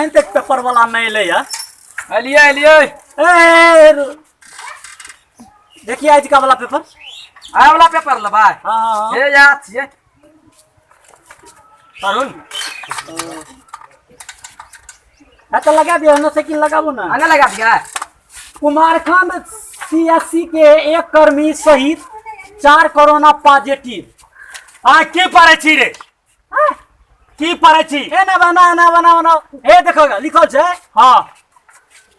अखन तक पेपर वाला नहीं ले या देखिए आज का वाला पेपर आय वाला पेपर लबा हाँ हे याद छिए अरुण तो लगा दिया ना साइकिल लगाबो ना आने लगा दिया कुमारखंड सीएससी के एक कर्मी सहित 4 कोरोना पॉजिटिव आ की पड़े छी रे की पड़े छी ए ना बना ए देखोगा लिखल छै हाँ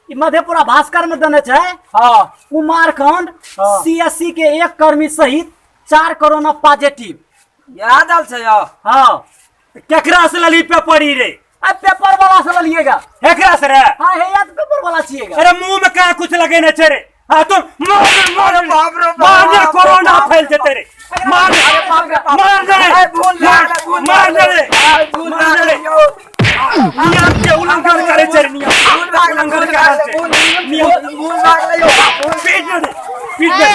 ई मधेपुरा भास्कर में देने छै हाँ कुमारखंड हाँ। सीएससी के एक कर्मी सहित 4 कोरोना पॉजिटिव याद आल छै यो हाँ केकरा से लली पेपर रे अब पेपर वाला से लिएगा एकरा से रे हाँ है याद पेपर वाला छिएगा अरे मुंह में क्या कुछ लगे न छे रे हाँ तुम मार बाप रे मार कोरोना फैल जेते रे मार मार रे मार रे मार रे नियम के उल्लंघन करे छे नियम उल्लंघन करे छे नियम भूल भाग ले यो पीट दे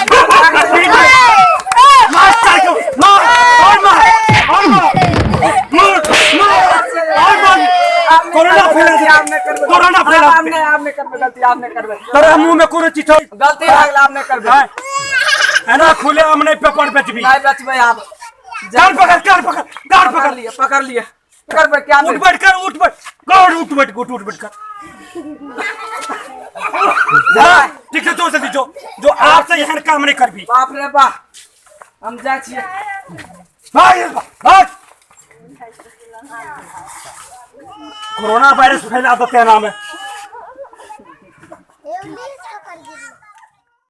मार को मार और कोरोना फैला आपने कर गलती आपने कर तेरे मुंह में कोनो चीज गलती भागला आपने कर है ना खुले हमने पेपर बेचबी नहीं बचबे आप गाड़ पकड़ लिए पकड़ पे क्या उठ बैठ कर उठ बैठ कर ठीक है जो जल्दी जो आपसे यहाँ काम नहीं करबी बाप रे बाप हम जा छिए भाग कोरोना वायरस फैला देते नाम है